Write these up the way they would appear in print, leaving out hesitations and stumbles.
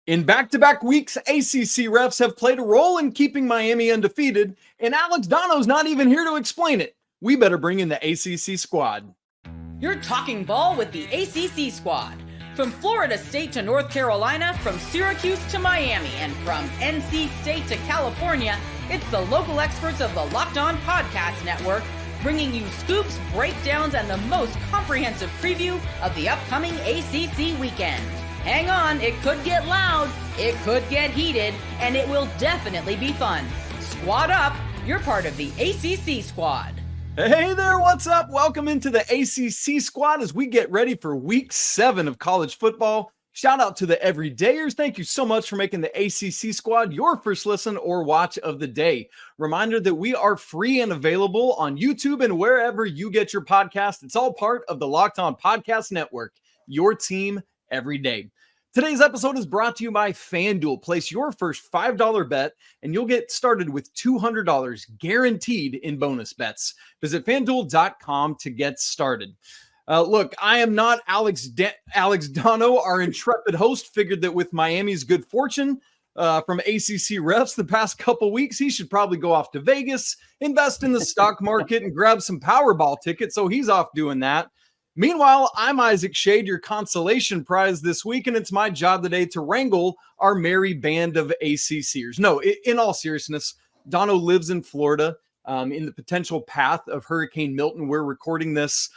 In back-to-back weeks, ACC refs have played a role in keeping Miami undefeated, and Alex Donno's not even here to explain it. We better bring in the ACC Squad. You're talking ball with the ACC Squad. From Florida State to North Carolina, from Syracuse to Miami, and from NC State to California, it's the local experts of the Locked On Podcast Network, bringing you scoops, breakdowns, and the most comprehensive preview of the upcoming ACC weekend. Hang on, it could get loud, it could get heated, and it will definitely be fun. Squad up, you're part of the ACC Squad. Hey there, what's up? Welcome into the ACC Squad as we get ready for week 7 of college football. Shout out to the everydayers. Thank you so much for making the ACC Squad your first listen or watch of the day. Reminder that we are free and available on YouTube and wherever you get your podcast. It's all part of the Locked On Podcast Network, your team every day. Today's episode is brought to you by FanDuel. Place your first $5 bet and you'll get started with $200 guaranteed in bonus bets. Visit FanDuel.com to get started. Look, I am not Alex Donno, our intrepid host. Figured that with Miami's good fortune from ACC refs the past couple weeks, he should probably go off to Vegas, invest in the stock market, and grab some Powerball tickets. So he's off doing that. Meanwhile, I'm Isaac Shade, your consolation prize this week, and it's my job today to wrangle our merry band of ACCers. No, in all seriousness, Donno lives in Florida in the potential path of Hurricane Milton. We're recording this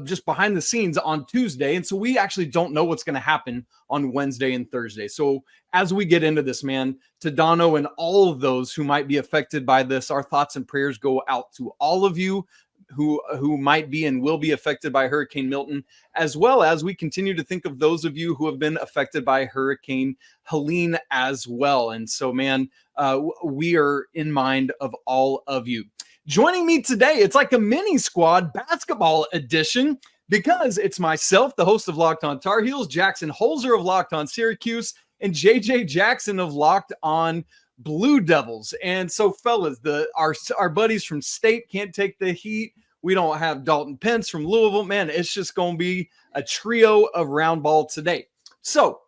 just behind the scenes on Tuesday, and so we actually don't know what's going to happen on Wednesday and Thursday. So as we get into this, man, to Donno and all of those who might be affected by this, our thoughts and prayers go out to all of you who might be and will be affected by Hurricane Milton, as well as we continue to think of those of you who have been affected by Hurricane Helene as well. And so, man, we are in mind of all of you. Joining me today, it's like a mini squad basketball edition because it's myself, the host of Locked On Tar Heels, Jackson Holzer of Locked On Syracuse, and JJ Jackson of Locked On Blue Devils. And so, fellas, our buddies from State can't take the heat. We don't have Dalton Pence from Louisville. Man, it's just going to be a trio of round ball today. So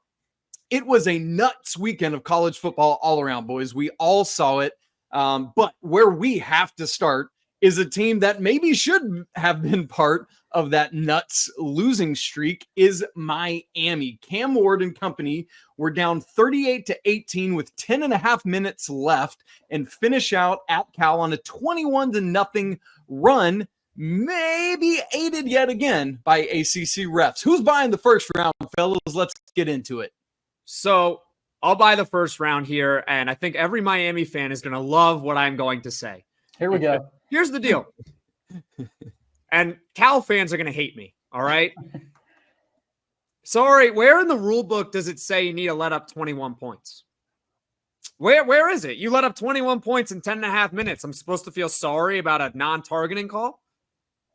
it was a nuts weekend of college football all around, boys. We all saw it. But where we have to start is a team that maybe should have been part of that nuts losing streak is Miami. Cam Ward and company were down 38-18 with 10 and a half minutes left and finish out at Cal on a 21-0 run, maybe aided yet again by ACC refs. Who's buying the first round, fellas? Let's get into it. So I'll buy the first round here, and I think every Miami fan is going to love what I'm going to say. Here we go. Here's the deal. And Cal fans are going to hate me, all right? Sorry, where in the rule book does it say you need to let up 21 points? Where is it? You let up 21 points in 10 and a half minutes. I'm supposed to feel sorry about a non-targeting call?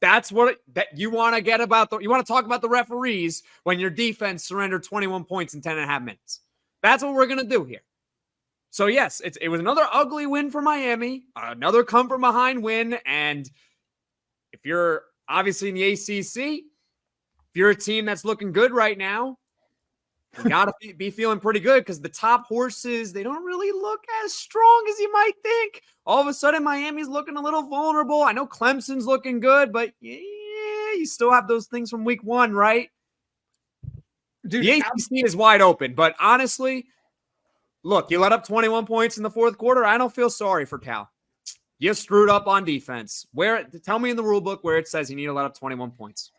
That's what that you want to get about. You want to talk about the referees when your defense surrendered 21 points in 10 and a half minutes. That's what we're going to do here. So, yes, it was another ugly win for Miami, another come-from-behind win. And if you're obviously in the ACC, if you're a team that's looking good right now, you got to be feeling pretty good because the top horses, they don't really look as strong as you might think. All of a sudden, Miami's looking a little vulnerable. I know Clemson's looking good, but yeah, you still have those things from week 1, right? Dude, the ACC is wide open, but honestly, look, you let up 21 points in the fourth quarter. I don't feel sorry for Cal. You screwed up on defense. Tell me in the rule book where it says you need to let up 21 points.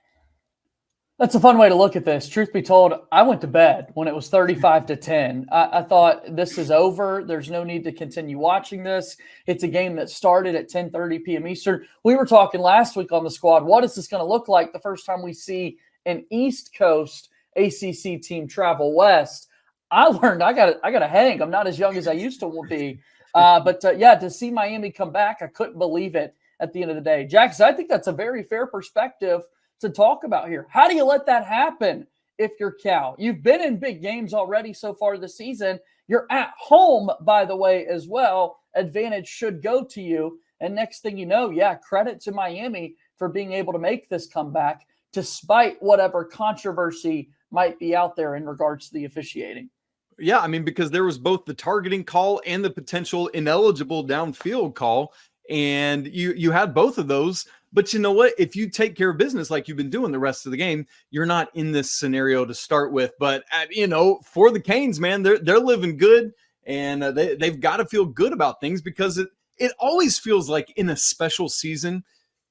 That's a fun way to look at this. Truth be told, I went to bed when it was 35-10. I thought this is over. There's no need to continue watching this. It's a game that started at 10:30 p.m. Eastern. We were talking last week on the squad. What is this going to look like the first time we see an East Coast ACC team travel west? I learned I got to hang. I'm not as young as I used to be. But to see Miami come back, I couldn't believe it at the end of the day. Jackson, I think that's a very fair perspective to talk about here. How do you let that happen if you're Cal? You've been in big games already so far this season. You're at home, by the way, as well. Advantage should go to you. And next thing you know, credit to Miami for being able to make this comeback despite whatever controversy might be out there in regards to the officiating. Yeah, I mean, because there was both the targeting call and the potential ineligible downfield call, and you had both of those. But you know what? If you take care of business like you've been doing the rest of the game, you're not in this scenario to start with. But for the Canes, man, they're living good, and they've got to feel good about things, because it always feels like in a special season,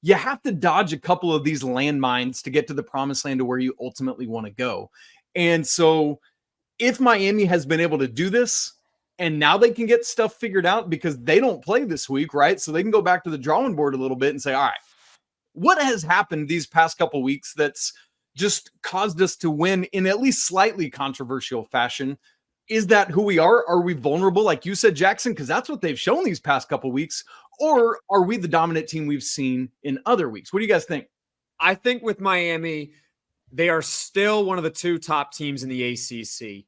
you have to dodge a couple of these landmines to get to the promised land to where you ultimately want to go. And so if Miami has been able to do this, and now they can get stuff figured out because they don't play this week, right? So they can go back to the drawing board a little bit and say, all right, what has happened these past couple weeks that's just caused us to win in at least slightly controversial fashion? Is that who we are? Are we vulnerable, like you said, Jackson? Because that's what they've shown these past couple weeks. Or are we the dominant team we've seen in other weeks? What do you guys think? I think with Miami, they are still one of the 2 top teams in the ACC.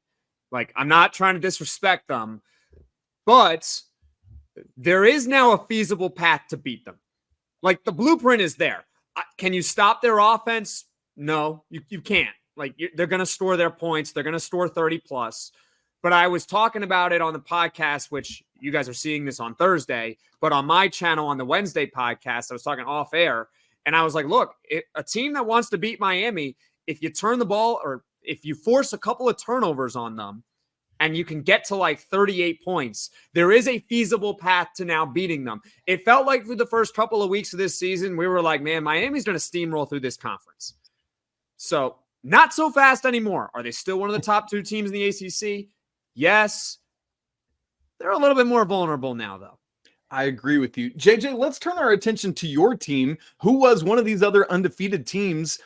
Like, I'm not trying to disrespect them, but there is now a feasible path to beat them. Like, the blueprint is there. Can you stop their offense? No, you can't. Like, they're going to score their points. They're going to score 30 plus. But I was talking about it on the podcast, which you guys are seeing this on Thursday, but on my channel on the Wednesday podcast, I was talking off air, and I was like, look, a team that wants to beat Miami, if you turn the ball or if you force a couple of turnovers on them and you can get to like 38 points, there is a feasible path to now beating them. It felt like through the first couple of weeks of this season, we were like, man, Miami's going to steamroll through this conference. So not so fast anymore. Are they still one of the top 2 teams in the ACC? Yes. They're a little bit more vulnerable now, though. I agree with you. JJ, let's turn our attention to your team, who was one of these other undefeated teams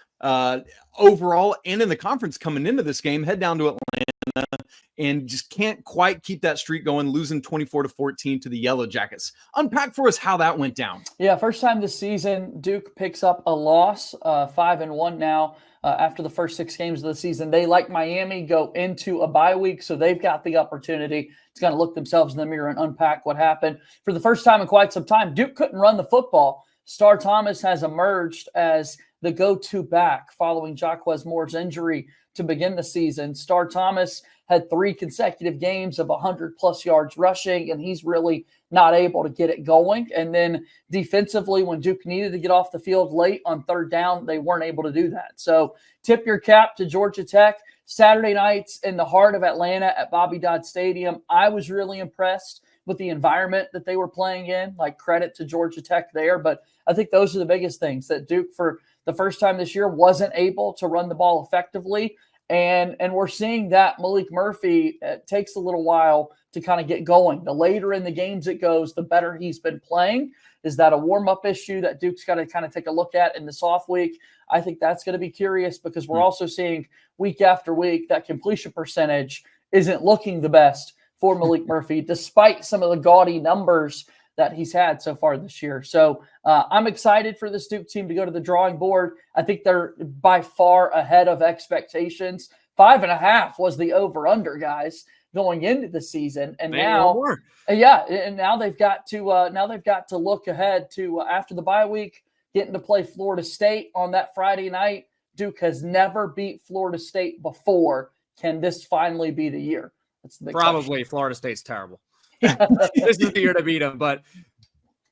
overall and in the conference coming into this game. Head down to Atlanta and just can't quite keep that streak going, losing 24-14 to the Yellow Jackets. Unpack for us how that went down. Yeah, first time this season, Duke picks up a loss, 5-1 now. After the first 6 games of the season, they, like Miami, go into a bye week, so they've got the opportunity to kind of look themselves in the mirror and unpack what happened. For the first time in quite some time, Duke couldn't run the football. Star Thomas has emerged as the go-to back following Jaquez Moore's injury to begin the season. Star Thomas had 3 consecutive games of 100-plus yards rushing, and he's really not able to get it going. And then defensively, when Duke needed to get off the field late on 3rd down, they weren't able to do that. So tip your cap to Georgia Tech. Saturday nights in the heart of Atlanta at Bobby Dodd Stadium, I was really impressed with the environment that they were playing in. Like, credit to Georgia Tech there. But I think those are the biggest things, that Duke, for the first time this year, wasn't able to run the ball effectively. And we're seeing that Malik Murphy, it takes a little while to kind of get going. The later in the games it goes, the better he's been playing. Is that a warm-up issue that Duke's got to kind of take a look at in this off week? I think that's going to be curious, because we're also seeing week after week that completion percentage isn't looking the best for Malik Murphy, despite some of the gaudy numbers that he's had so far this year. So I'm excited for this Duke team to go to the drawing board. I think they're by far ahead of expectations. 5.5 was the over-under, guys, going into the season, and now they've got to look ahead to after the bye week, getting to play Florida State on that Friday night. Duke has never beat Florida State before. Can this finally be the year? That's the big Probably question. Florida State's terrible. This is the year to beat them. But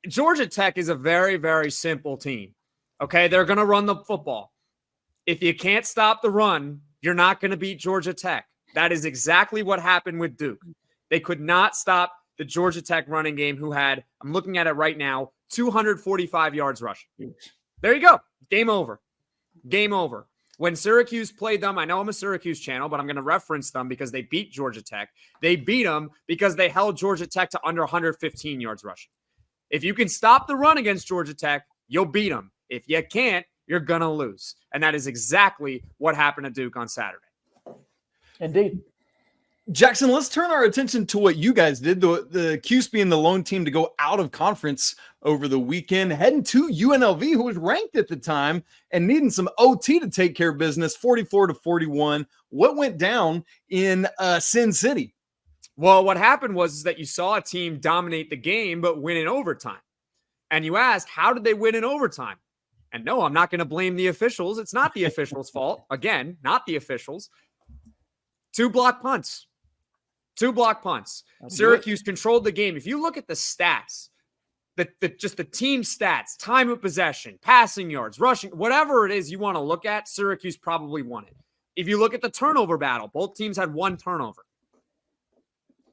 Georgia Tech is a very, very simple team. Okay, they're going to run the football. If you can't stop the run, you're not going to beat Georgia Tech. That is exactly what happened with Duke. They could not stop the Georgia Tech running game, who had, I'm looking at it right now, 245 yards rushing. There you go. Game over. Game over. When Syracuse played them, I know I'm a Syracuse channel, but I'm going to reference them because they beat Georgia Tech. They beat them because they held Georgia Tech to under 115 yards rushing. If you can stop the run against Georgia Tech, you'll beat them. If you can't, you're going to lose. And that is exactly what happened to Duke on Saturday. Indeed. Jackson, let's turn our attention to what you guys did. The Cuse being the lone team to go out of conference over the weekend, heading to UNLV, who was ranked at the time and needing some OT to take care of business, 44-41. What went down in Sin City? Well, what happened was that you saw a team dominate the game but win in overtime. And you asked, how did they win in overtime? And no, I'm not going to blame the officials. It's not the officials' fault. Again, not the officials. 2 block punts. 2 block punts. Syracuse controlled the game. If you look at the stats, just the team stats, time of possession, passing yards, rushing, whatever it is you want to look at, Syracuse probably won it. If you look at the turnover battle, both teams had 1 turnover.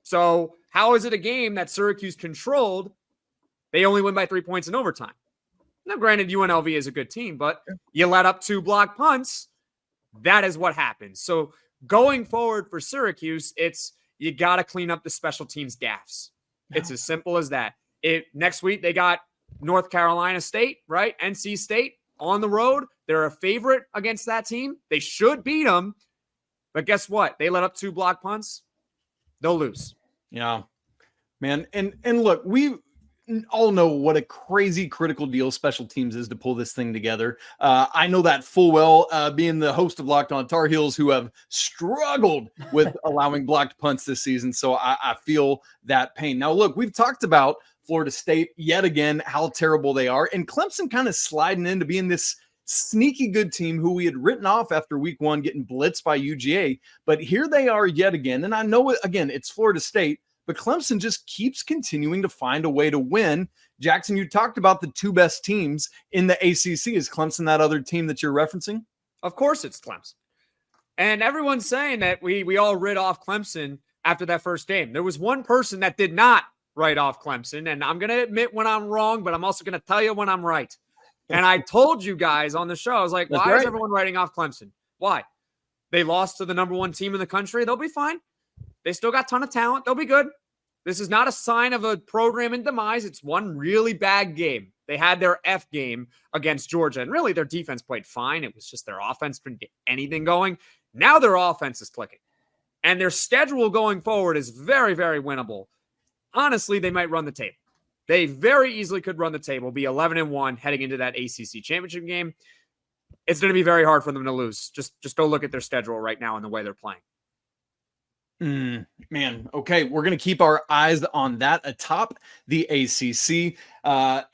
So how is it a game that Syracuse controlled? They only win by 3 points in overtime. Now, granted, UNLV is a good team, but you let up 2 block punts. That is what happens. So going forward for Syracuse, you got to clean up the special teams gaffes. It's as simple as that. Next week, they got North Carolina State, right? NC State on the road. They're a favorite against that team. They should beat them. But guess what? They let up 2 block punts. They'll lose. Yeah, man. And look, we all know what a crazy critical deal special teams is to pull this thing together. I know that full well, being the host of Locked On Tar Heels, who have struggled with allowing blocked punts this season. So I feel that pain. Now, look, we've talked about Florida State yet again, how terrible they are. And Clemson kind of sliding into being this sneaky good team who we had written off after week 1, getting blitzed by UGA. But here they are yet again. And I know, again, it's Florida State, but Clemson just keeps continuing to find a way to win. Jackson, you talked about the 2 best teams in the ACC. Is Clemson that other team that you're referencing? Of course it's Clemson. And everyone's saying that we all writ off Clemson after that first game. There was one person that did not write off Clemson, and I'm going to admit when I'm wrong, but I'm also going to tell you when I'm right. And I told you guys on the show, I was like, why is everyone writing off Clemson? Why? They lost to the number 1 team in the country. They'll be fine. They still got a ton of talent. They'll be good. This is not a sign of a program in demise. It's one really bad game. They had their F game against Georgia, and really their defense played fine. It was just their offense couldn't get anything going. Now their offense is clicking, and their schedule going forward is very, very winnable. Honestly, they might run the table. They very easily could run the table, be 11-1 heading into that ACC championship game. It's going to be very hard for them to lose. Just go look at their schedule right now and the way they're playing. Man, okay, we're going to keep our eyes on that atop the ACC.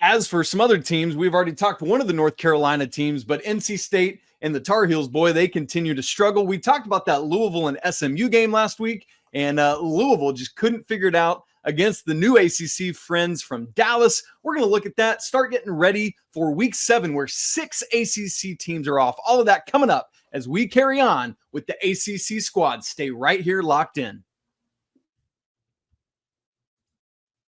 As for some other teams, we've already talked one of the North Carolina teams, but NC State and the Tar Heels, boy, they continue to struggle. We talked about that Louisville and SMU game last week, and Louisville just couldn't figure it out against the new ACC friends from Dallas. We're going to look at that, start getting ready for week 7, where 6 ACC teams are off. All of that coming up as we carry on with the ACC squad. Stay right here locked in.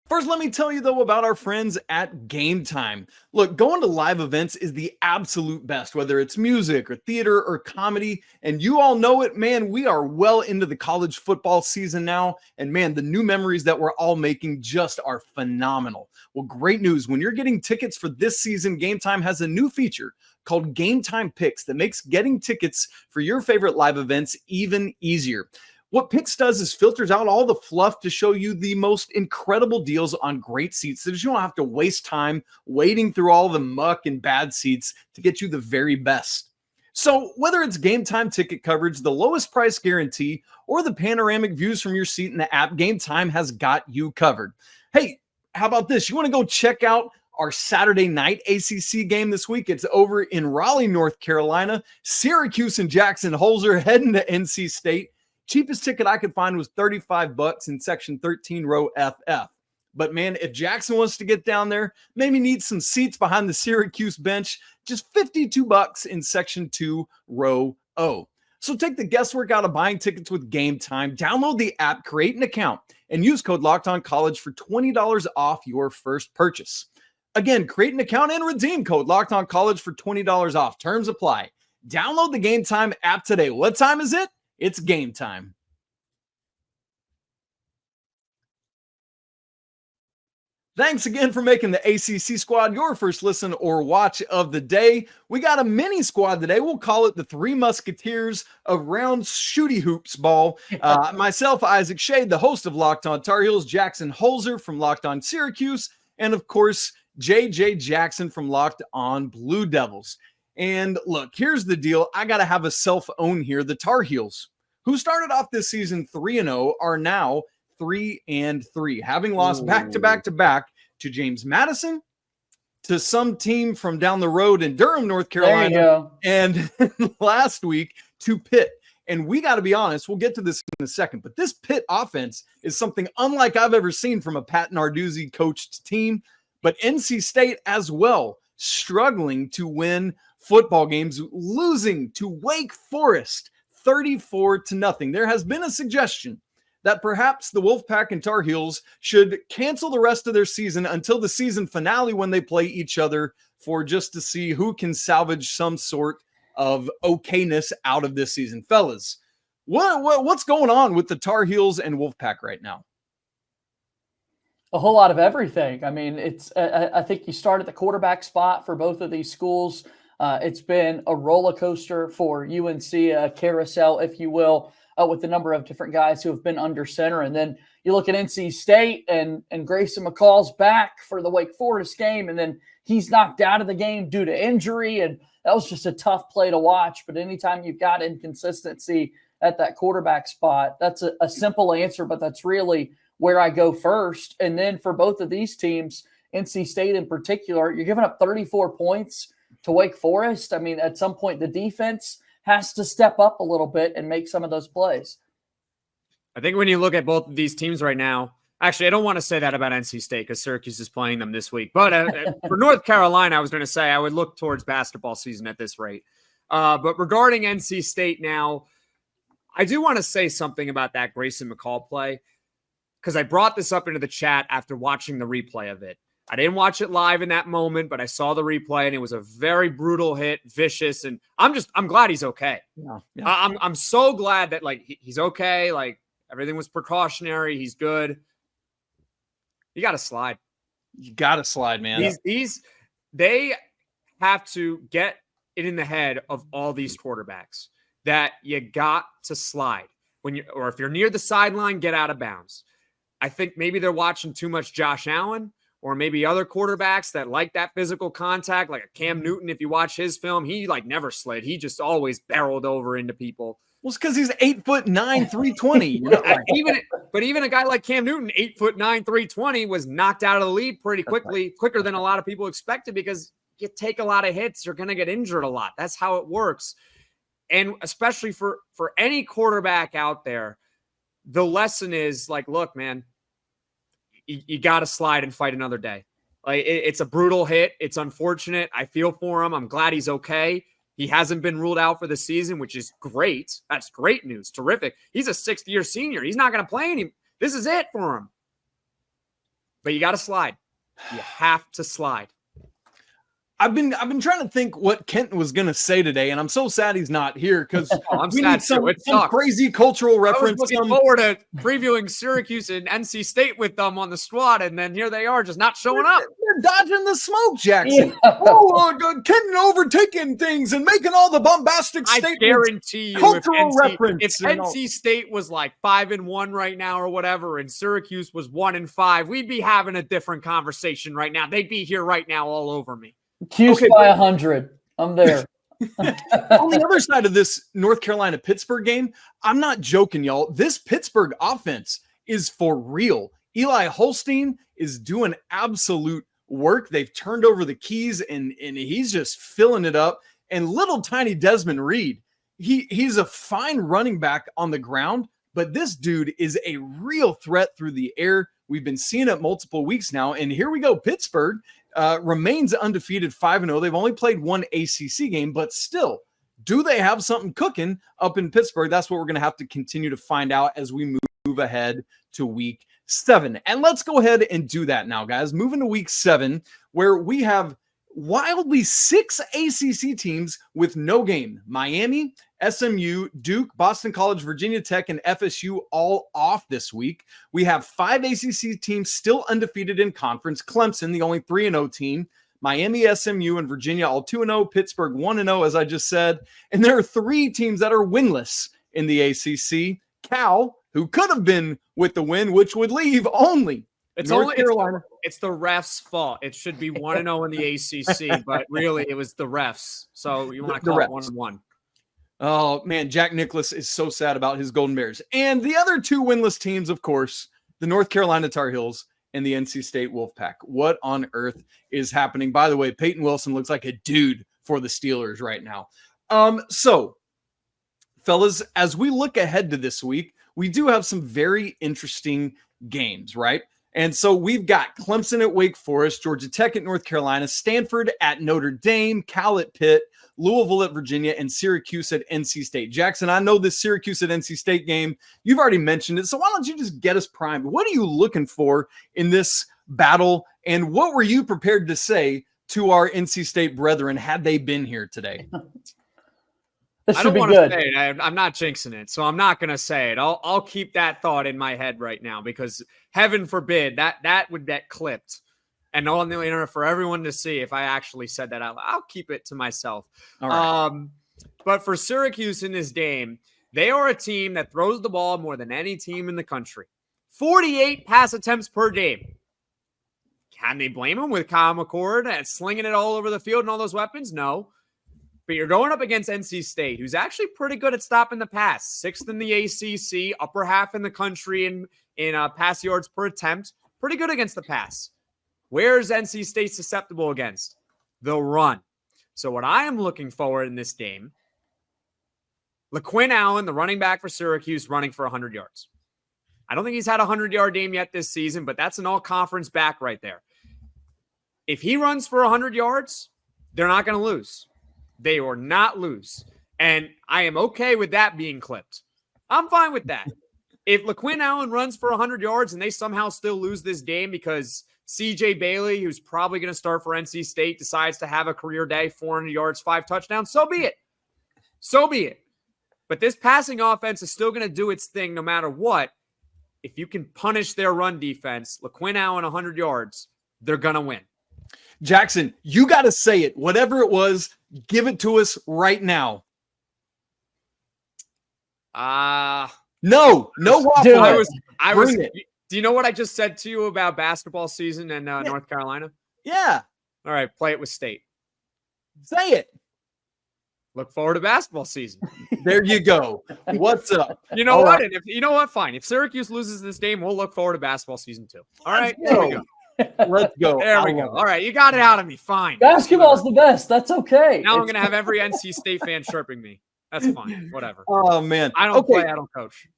First, let me tell you, though, about our friends at Game Time. Look, going to live events is the absolute best, whether it's music or theater or comedy. And you all know it, man, we are well into the college football season now. And man, the new memories that we're all making just are phenomenal. Well, great news. When you're getting tickets for this season, Game Time has a new feature called Game Time Picks that makes getting tickets for your favorite live events even easier. What Picks does is filters out all the fluff to show you the most incredible deals on great seats so that you don't have to waste time wading through all the muck and bad seats to get you the very best. So whether it's Game Time ticket coverage, the lowest price guarantee, or the panoramic views from your seat in the app, Game Time has got you covered. Hey, how about this? You want to go check out our Saturday night ACC game this week? It's over in Raleigh, North Carolina. Syracuse and Jackson Holzer heading to NC State. Cheapest ticket I could find was $35 in section 13 row FF. But man, if Jackson wants to get down there, maybe needs some seats behind the Syracuse bench, just $52 in section 2 row O. So take the guesswork out of buying tickets with Game Time. Download the app, create an account, and use code LOCKEDONCollege for $20 off your first purchase. Again, create an account and redeem code LOCKEDONCollege for $20 off. Terms apply. Download the Game Time app today. What time is it? It's game time. Thanks again for making the ACC squad your first listen or watch of the day. We got a mini squad today. We'll call it the Three Musketeers of Round Shooty Hoops Ball. Myself, Isaac Shade, the host of Locked On Tar Heels, Jackson Holzer from Locked On Syracuse, and of course, JJ Jackson from Locked On Blue Devils. And look, here's the deal. I got to have a self-own here. The Tar Heels, who started off this season 3-0, are now 3-3, having lost back-to-back to James Madison, to some team from down the road in Durham, North Carolina, and last week to Pitt. And we got to be honest, we'll get to this in a second, but this Pitt offense is something unlike I've ever seen from a Pat Narduzzi coached team, but NC State as well, struggling to win football games, losing to Wake Forest 34-0. There has been a suggestion that perhaps the Wolfpack and Tar Heels should cancel the rest of their season until the season finale when they play each other for just to see who can salvage some sort of okayness out of this season. Fellas, what's going on with the Tar Heels and Wolfpack right now? A whole lot of everything. I mean, I think you start at the quarterback spot for both of these schools. It's been a roller coaster for UNC, a carousel, if you will, with the number of different guys who have been under center. And then you look at NC State and Grayson McCall's back for the Wake Forest game, and then he's knocked out of the game due to injury. And that was just a tough play to watch. But anytime you've got inconsistency at that quarterback spot, that's a simple answer, but that's really where I go first. And then for both of these teams, NC State in particular, you're giving up 34 points to Wake Forest. I mean, at some point, the defense has to step up a little bit and make some of those plays. I think when you look at both of these teams right now, actually, I don't want to say that about NC State because Syracuse is playing them this week. But for North Carolina, I was going to say I would look towards basketball season at this rate. But regarding NC State now, I do want to say something about that Grayson McCall play because I brought this up into the chat after watching the replay of it. I didn't watch it live in that moment, but I saw the replay and it was a very brutal hit, vicious. And I'm glad he's okay. Yeah. I'm so glad that like he's okay. Like everything was precautionary. He's good. You got to slide. You got to slide, man. They have to get it in the head of all these quarterbacks that you got to slide or if you're near the sideline, get out of bounds. I think maybe they're watching too much Josh Allen. Or maybe other quarterbacks that like that physical contact, like a Cam Newton. If you watch his film, he like never slid. He just always barreled over into people. Well, it's because he's 8'9", 320. You know? Even a guy like Cam Newton, 8'9", 320, was knocked out of the lead pretty quickly, quicker than a lot of people expected because you take a lot of hits, you're going to get injured a lot. That's how it works. And especially for any quarterback out there, the lesson is like, look, man, you got to slide and fight another day. Like it's a brutal hit. It's unfortunate. I feel for him. I'm glad he's okay. He hasn't been ruled out for the season, which is great. That's great news. Terrific. He's a 6th-year senior. He's not going to play any. This is it for him. But you got to slide. You have to slide. I've been trying to think what Kent was going to say today, and I'm so sad he's not here because we need some crazy cultural reference. I was looking forward to previewing Syracuse and NC State with them on the squad, and then here they are just not showing up. They're dodging the smoke, Jackson. Yeah. Kent overtaking things and making all the bombastic statements. I guarantee you, cultural reference. If NC State was like 5-1 right now or whatever, and Syracuse was 1-5, we'd be having a different conversation right now. They'd be here right now all over me. Cuse by 100. I'm there. On the other side of this North Carolina-Pittsburgh game, I'm not joking, y'all. This Pittsburgh offense is for real. Eli Holstein is doing absolute work. They've turned over the keys, and he's just filling it up. And little tiny Desmond Reed, he's a fine running back on the ground, but this dude is a real threat through the air. We've been seeing it multiple weeks now, and here we go. Pittsburgh remains undefeated 5-0. They've only played one ACC game, but still, do they have something cooking up in Pittsburgh? That's what we're going to have to continue to find out as we move ahead to week 7. And let's go ahead and do that now, guys. Moving to week 7, where we have wildly 6 ACC teams with no game. Miami, SMU, Duke, Boston College, Virginia Tech, and FSU all off this week. We have 5 ACC teams still undefeated in conference. Clemson, the only 3-0 team. Miami, SMU, and Virginia all 2-0. Pittsburgh 1-0, as I just said. And there are 3 teams that are winless in the ACC. Cal, who could have been with the win, which would leave only North Carolina. It's the refs' fault. It should be 1-0 in the ACC, but really it was the refs. So you want to call it 1-1. Oh, man, Jack Nicklaus is so sad about his Golden Bears. And the other 2 winless teams, of course, the North Carolina Tar Heels and the NC State Wolfpack. What on earth is happening? By the way, Peyton Wilson looks like a dude for the Steelers right now. So fellas, as we look ahead to this week, we do have some very interesting games, right? And so we've got Clemson at Wake Forest, Georgia Tech at North Carolina, Stanford at Notre Dame, Cal at Pitt, Louisville at Virginia, and Syracuse at NC State. Jackson, I know this Syracuse at NC State game, you've already mentioned it, so why don't you just get us primed? What are you looking for in this battle, and what were you prepared to say to our NC State brethren had they been here today? This I should don't be want to good. say it. I'm not jinxing it, so I'm not going to say it. I'll keep that thought in my head right now because heaven forbid that would get clipped and on the internet for everyone to see if I actually said that out loud. I'll keep it to myself. All right. But for Syracuse in this game, they are a team that throws the ball more than any team in the country. 48 pass attempts per game. Can they blame them with Kyle McCord and slinging it all over the field and all those weapons? No. But you're going up against NC State, who's actually pretty good at stopping the pass. 6th in the ACC, upper half in the country in pass yards per attempt. Pretty good against the pass. Where is NC State susceptible against? The run. So what I am looking forward in this game, LaQuinn Allen, the running back for Syracuse, running for 100 yards. I don't think he's had a 100-yard game yet this season, but that's an all-conference back right there. If he runs for 100 yards, they're not going to lose. They will not lose. And I am okay with that being clipped. I'm fine with that. If LaQuinn Allen runs for 100 yards and they somehow still lose this game because CJ Bailey, who's probably going to start for NC State, decides to have a career day, 400 yards, 5 touchdowns, so be it. So be it. But this passing offense is still going to do its thing no matter what. If you can punish their run defense, LaQuinn Allen 100 yards, they're going to win. Jackson, you got to say it. Whatever it was, give it to us right now. No waffle. I was. Do you know what I just said to you about basketball season in North Carolina? Yeah. All right, play it with State. Say it. Look forward to basketball season. There you go. What's up? You know All what? right. And you know what? Fine. If Syracuse loses this game, we'll look forward to basketball season 2. All right. Let's There we go. Let's go. There we go. All right. You got it out of me. Fine. Basketball's the best. That's okay. Now I'm going to have every NC State fan chirping me. That's fine. Whatever. Oh, man. I don't play. I don't coach.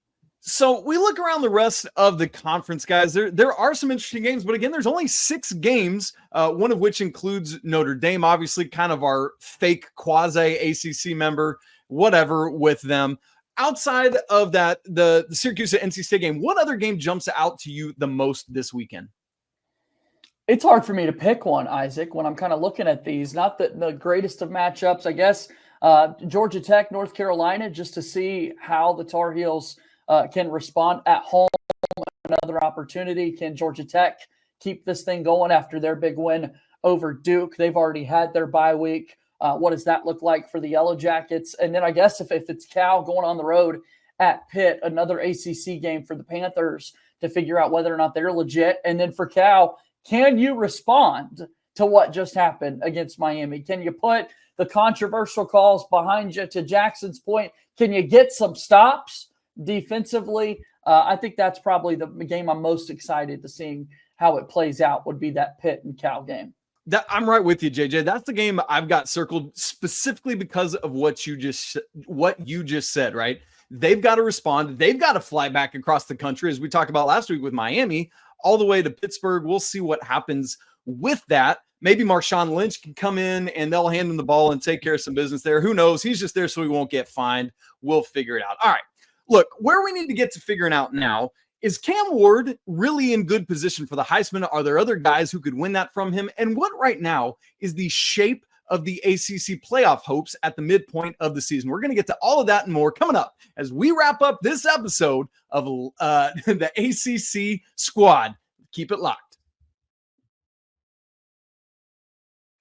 So we look around the rest of the conference, guys. There are some interesting games, but again, there's only 6 games, one of which includes Notre Dame, obviously kind of our fake quasi-ACC member, whatever with them. Outside of that, the Syracuse at NC State game, what other game jumps out to you the most this weekend? It's hard for me to pick one, Isaac, when I'm kind of looking at these. Not the greatest of matchups, I guess. Georgia Tech, North Carolina, just to see how the Tar Heels can respond at home. Another opportunity. Can Georgia Tech keep this thing going after their big win over Duke? They've already had their bye week. What does that look like for the Yellow Jackets? And then I guess if it's Cal going on the road at Pitt, another ACC game for the Panthers to figure out whether or not they're legit. And then for Cal, can you respond to what just happened against Miami? Can you put the controversial calls behind you? To Jackson's point, can you get some stops defensively? I think that's probably the game I'm most excited to seeing how it plays out, would be that Pitt and Cal game. I'm right with you, JJ. That's the game I've got circled specifically because of what you just said, right? They've got to respond. They've got to fly back across the country, as we talked about last week with Miami, all the way to Pittsburgh. We'll see what happens with that. Maybe Marshawn Lynch can come in and they'll hand him the ball and take care of some business there. Who knows? He's just there so he won't get fined. We'll figure it out. All right. Look, where we need to get to figuring out now, is Cam Ward really in good position for the Heisman? Are there other guys who could win that from him? And what right now is the shape of the ACC playoff hopes at the midpoint of the season? We're going to get to all of that and more coming up as we wrap up this episode of the ACC Squad. Keep it locked.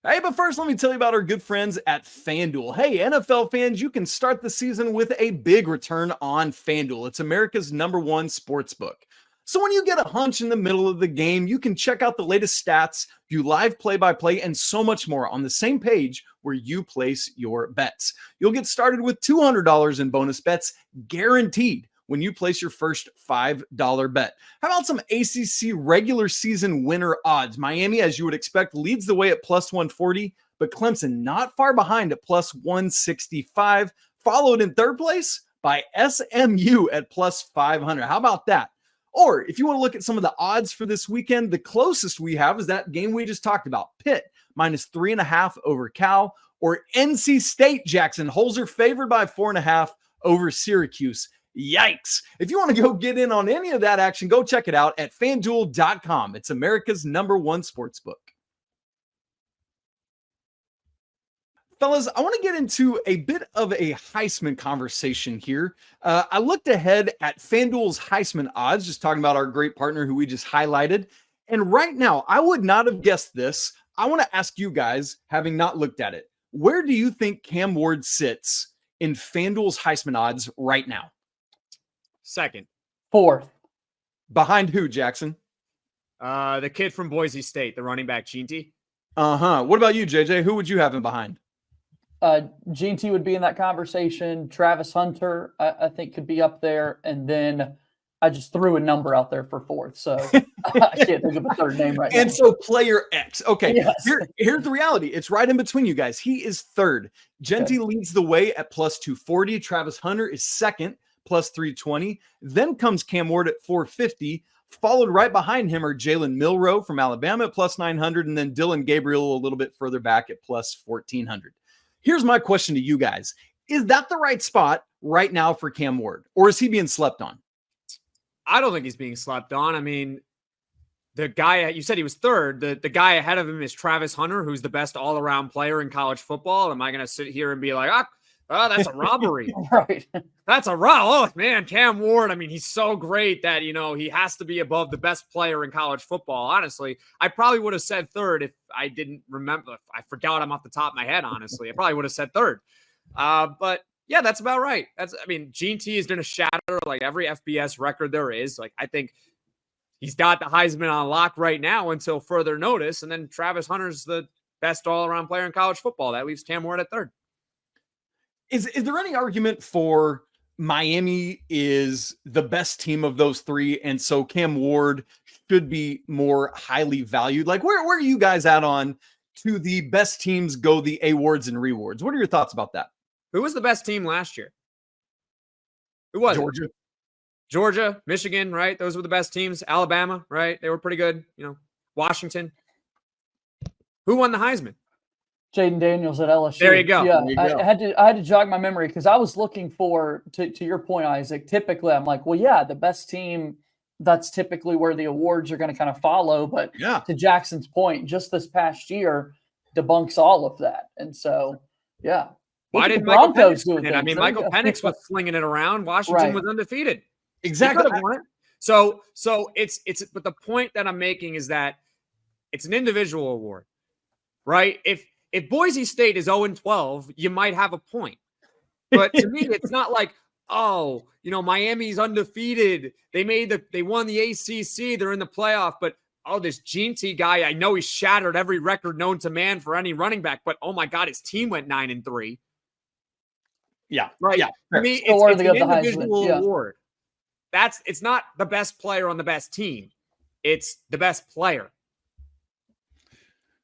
Hey, but first, let me tell you about our good friends at FanDuel. Hey, NFL fans, you can start the season with a big return on FanDuel. It's America's #1 sportsbook. So when you get a hunch in the middle of the game, you can check out the latest stats, view live play-by-play, and so much more on the same page where you place your bets. You'll get started with $200 in bonus bets guaranteed when you place your first $5 bet. How about some ACC regular season winner odds? Miami, as you would expect, leads the way at +140, but Clemson not far behind at +165, followed in third place by SMU at plus 500. How about that? Or if you want to look at some of the odds for this weekend, the closest we have is that game we just talked about, Pitt minus 3.5 over Cal, or NC State Jackson Holzer favored by 4.5 over Syracuse. Yikes. If you want to go get in on any of that action, go check it out at FanDuel.com. It's America's #1 sportsbook. Fellas, I want to get into a bit of a Heisman conversation here. I looked ahead at FanDuel's Heisman odds, just talking about our great partner who we just highlighted. And right now, I would not have guessed this. I want to ask you guys, having not looked at it, where do you think Cam Ward sits in FanDuel's Heisman odds right now? Second. Fourth. Behind who, Jackson? The kid from Boise State, the running back, Gene. What about you, JJ? Who would you have him behind? Gene T would be in that conversation. Travis Hunter, I think, could be up there. And then I just threw a number out there for fourth. So I can't think of a third name right now. And so player X. Okay, yes. Here's the reality. It's right in between you guys. He is third. Genty leads the way at plus 240. Travis Hunter is second, plus 320. Then comes Cam Ward at 450. Followed right behind him are Jalen Milroe from Alabama at plus 900. And then Dylan Gabriel a little bit further back at plus 1400. Here's my question to you guys. Is that the right spot right now for Cam Ward, or is he being slept on? I don't think he's being slept on. I mean, the guy, you said he was third. The guy ahead of him is Travis Hunter, who's the best all-around player in college football. Am I going to sit here and be like, that's a robbery? Right. That's a robbery. Oh, man, Cam Ward, I mean, he's so great that, he has to be above the best player in college football. Honestly, I probably would have said third if I didn't remember. If I forgot him off the top of my head, honestly. I probably would have said third. But, yeah, that's about right. Gene T is going to shatter like every FBS record there is. Like, I think he's got the Heisman on lock right now until further notice. And then Travis Hunter's the best all-around player in college football. That leaves Cam Ward at third. Is there any argument for Miami is the best team of those three, and so Cam Ward should be more highly valued? Like, where are you guys at on to the best teams go the awards and rewards? What are your thoughts about that? Who was the best team last year? Who was Georgia? it? Georgia, Michigan, right? Those were the best teams. Alabama, right? They were pretty good. Washington. Who won the Heisman? Jaden Daniels at LSU. There you go. Yeah, you go. I had to jog my memory because I was looking for, to your point, Isaac, typically I'm like, well, yeah, the best team, that's typically where the awards are going to kind of follow. But to Jackson's point, just this past year debunks all of that. And so, yeah. Why didn't Michael Penix win it? I mean, Michael Penix was flinging it around. Washington was undefeated. Exactly. He could have won it. So but the point that I'm making is that it's an individual award, right? If Boise State is 0-12, you might have a point. But to me, it's not like, Miami's undefeated. They won the ACC. They're in the playoff. But, this Gene T guy, I know he shattered every record known to man for any running back. But, oh, my God, his team went 9-3. Yeah. Right. Yeah. To me, it's an individual award. It's not the best player on the best team. It's the best player.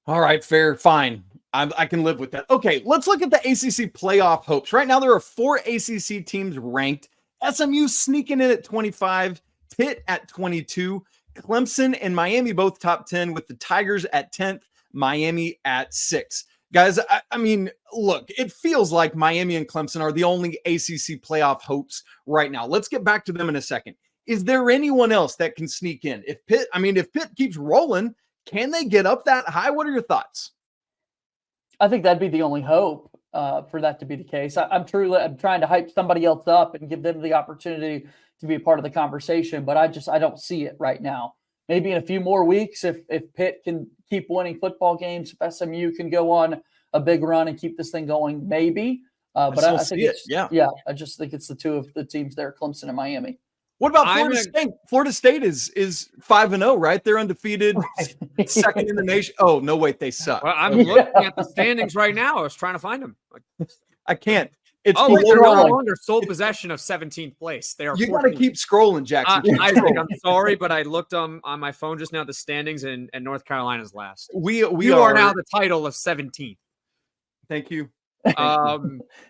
All right. Fair. Fine. I can live with that. Okay, let's look at the ACC playoff hopes. Right now, there are 4 ACC teams ranked. SMU sneaking in at 25, Pitt at 22, Clemson and Miami both top 10 with the Tigers at 10th, Miami at 6. Guys, I mean, look, it feels like Miami and Clemson are the only ACC playoff hopes right now. Let's get back to them in a second. Is there anyone else that can sneak in? If Pitt keeps rolling, can they get up that high? What are your thoughts? I think that'd be the only hope for that to be the case. I'm trying to hype somebody else up and give them the opportunity to be a part of the conversation, but I don't see it right now. Maybe in a few more weeks, if Pitt can keep winning football games, if SMU can go on a big run and keep this thing going, maybe. But I think I just think it's the two of the teams there, Clemson and Miami. What about Florida State? Florida State is 5-0, right? They're undefeated, right. Second in the nation. Oh, no, wait, they suck. Well, I'm looking at the standings right now. I was trying to find them. I can't. It's they're no longer sole possession of 17th place. They are. You got to keep scrolling, Jackson. Isaac, I'm sorry, but I looked on my phone just now at the standings, and North Carolina's last. We are now the title of 17th. Thank you.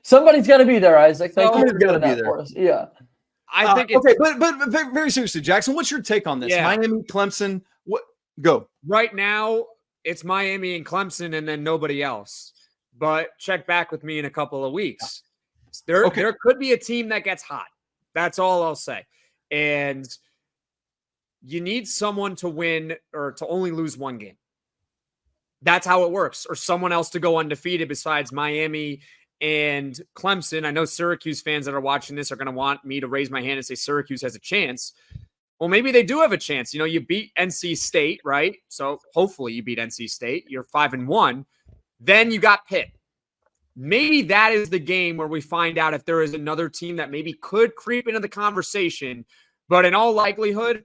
Somebody's got to be there, Isaac. Somebody's got to be there for us. Yeah. I think it's, okay, but very seriously, Jackson, what's your take on this? Yeah. Miami, Clemson, what? Go. right now. It's Miami and Clemson, and then nobody else. But check back with me in a couple of weeks. There could be a team that gets hot. That's all I'll say. And you need someone to win or to only lose one game. That's how it works. Or someone else to go undefeated besides Miami and Clemson. I know Syracuse fans that are watching this are going to want me to raise my hand and say Syracuse has a chance. Well, maybe they do have a chance. You know, you beat NC State, right? So hopefully you beat NC State. You're 5-1. Then you got Pitt. Maybe that is the game where we find out if there is another team that maybe could creep into the conversation. But in all likelihood,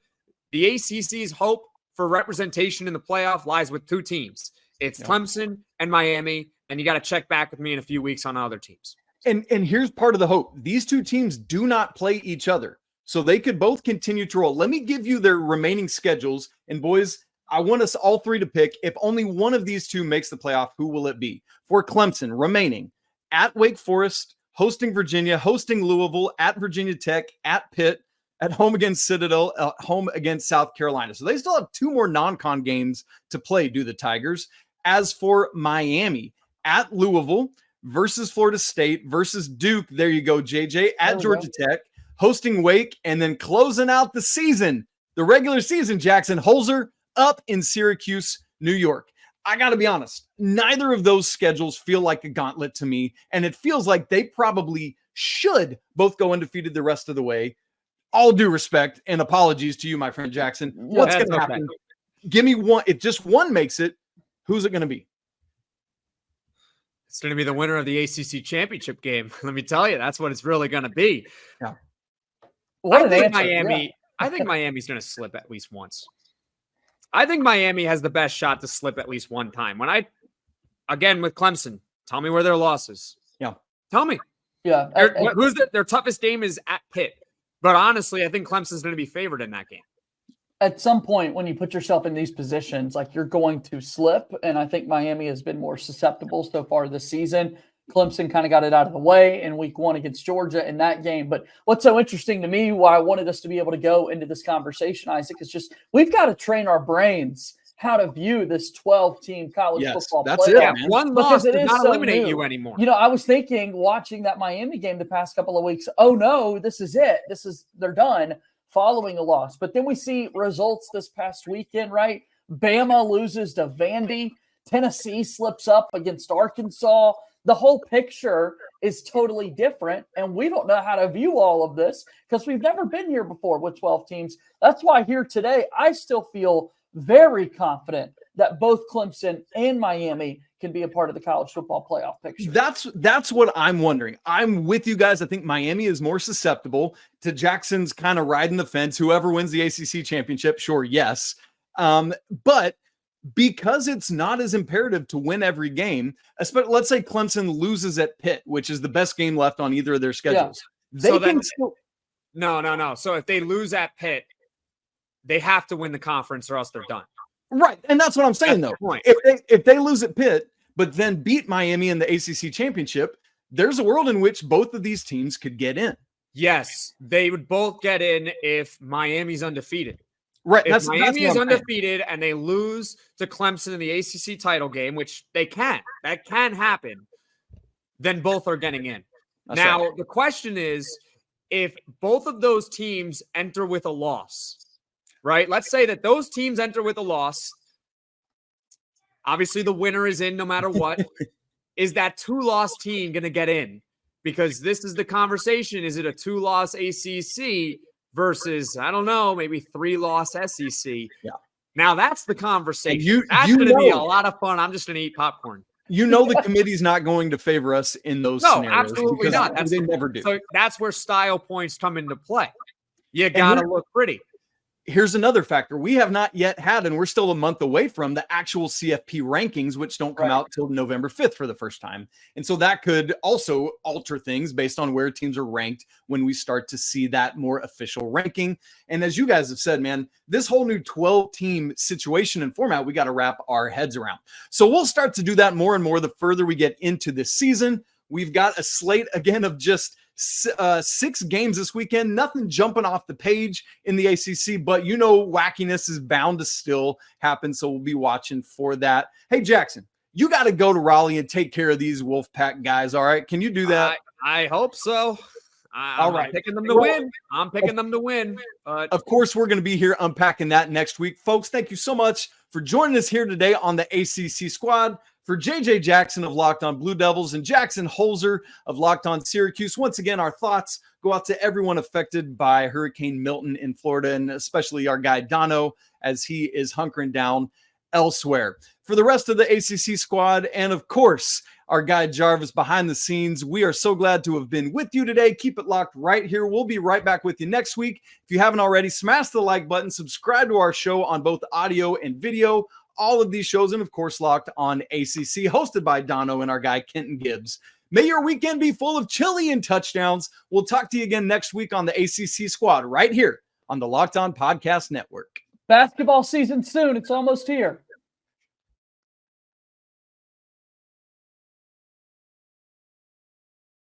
the ACC's hope for representation in the playoff lies with two teams. It's Clemson and Miami, and you got to check back with me in a few weeks on other teams. And here's part of the hope. These two teams do not play each other, so they could both continue to roll. Let me give you their remaining schedules. And boys, I want us all three to pick. If only one of these two makes the playoff, who will it be? For Clemson, remaining at Wake Forest, hosting Virginia, hosting Louisville, at Virginia Tech, at Pitt, at home against Citadel, at home against South Carolina. So they still have two more non-con games to play, do the Tigers. As for Miami, at Louisville versus Florida State versus Duke. There you go, JJ. At Georgia Tech, hosting Wake, and then closing out the season, the regular season, Jackson Holzer up in Syracuse, New York. I got to be honest, neither of those schedules feel like a gauntlet to me, and it feels like they probably should both go undefeated the rest of the way. All due respect and apologies to you, my friend Jackson. What's going to happen? Give me one. If just one makes it, who's it going to be? It's going to be the winner of the ACC championship game. Let me tell you, that's what it's really going to be. Yeah. I think Miami's going to slip at least once. I think Miami has the best shot to slip at least one time. Again, with Clemson, tell me where their loss is. Yeah. Tell me. Yeah. Their toughest game is at Pitt. But honestly, I think Clemson's going to be favored in that game. At some point, when you put yourself in these positions, like you're going to slip. And I think Miami has been more susceptible so far this season. Clemson kind of got it out of the way in week 1 against Georgia in that game. But what's so interesting to me, why I wanted us to be able to go into this conversation, Isaac, is just we've got to train our brains how to view this 12-team college football that's playoff. it, man. One loss does not eliminate you anymore. You know, I was thinking watching that Miami game the past couple of weeks, oh no, this is it. They're done following a loss. But then we see results this past weekend, right? Bama loses to Vandy. Tennessee slips up against Arkansas. The whole picture is totally different, and we don't know how to view all of this because we've never been here before with 12 teams. That's why here today, I still feel very confident that both Clemson and Miami can be a part of the college football playoff picture. That's what I'm wondering. I'm with you guys. I think Miami is more susceptible to Jackson's kind of riding the fence. Whoever wins the ACC championship, sure, yes. But because it's not as imperative to win every game, especially let's say Clemson loses at Pitt, which is the best game left on either of their schedules. Yeah. No. So if they lose at Pitt, they have to win the conference or else they're done. Right. And that's what I'm saying, though. If they lose at Pitt, but then beat Miami in the ACC championship, there's a world in which both of these teams could get in. Yes, they would both get in if Miami's undefeated. Right. If Miami is undefeated and they lose to Clemson in the ACC title game, which that can happen, then both are getting in. Now, the question is, if both of those teams enter with a loss, right? Let's say that those teams enter with a loss. Obviously, the winner is in no matter what. Is that 2-loss team going to get in? Because this is the conversation. Is it a 2-loss ACC versus, I don't know, maybe 3-loss SEC? Yeah. Now that's the conversation. That's going to be a lot of fun. I'm just going to eat popcorn. You know the committee's not going to favor us in those scenarios. Absolutely not. They never do. So that's where style points come into play. You got to look pretty. Here's another factor. We have not yet had, and we're still a month away from the actual CFP rankings, which don't come out till November 5th for the first time. And so that could also alter things based on where teams are ranked when we start to see that more official ranking. And as you guys have said, man, this whole new 12-team situation and format, we got to wrap our heads around. So we'll start to do that more and more the further we get into this season. We've got a slate again of just 6 games this weekend. Nothing jumping off the page in the ACC, but wackiness is bound to still happen. So we'll be watching for that. Hey, Jackson, you got to go to Raleigh and take care of these Wolfpack guys. All right. Can you do that? I hope so. All right. I'm picking them to win. I'm picking them to win. But of course, we're going to be here unpacking that next week. Folks, thank you so much for joining us here today on the ACC Squad. For JJ Jackson of Locked On Blue Devils and Jackson Holzer of Locked On Syracuse, once again, our thoughts go out to everyone affected by Hurricane Milton in Florida, and especially our guy Donno as he is hunkering down elsewhere. For the rest of the ACC Squad, and of course, our guy Jarvis behind the scenes, we are so glad to have been with you today. Keep it locked right here. We'll be right back with you next week. If you haven't already, smash the like button, subscribe to our show on both audio and video. All of these shows, and of course, Locked On ACC, hosted by Donno and our guy Kenton Gibbs. May your weekend be full of chili and touchdowns. We'll talk to you again next week on the ACC Squad right here on the Locked On Podcast Network. Basketball season soon. It's almost here.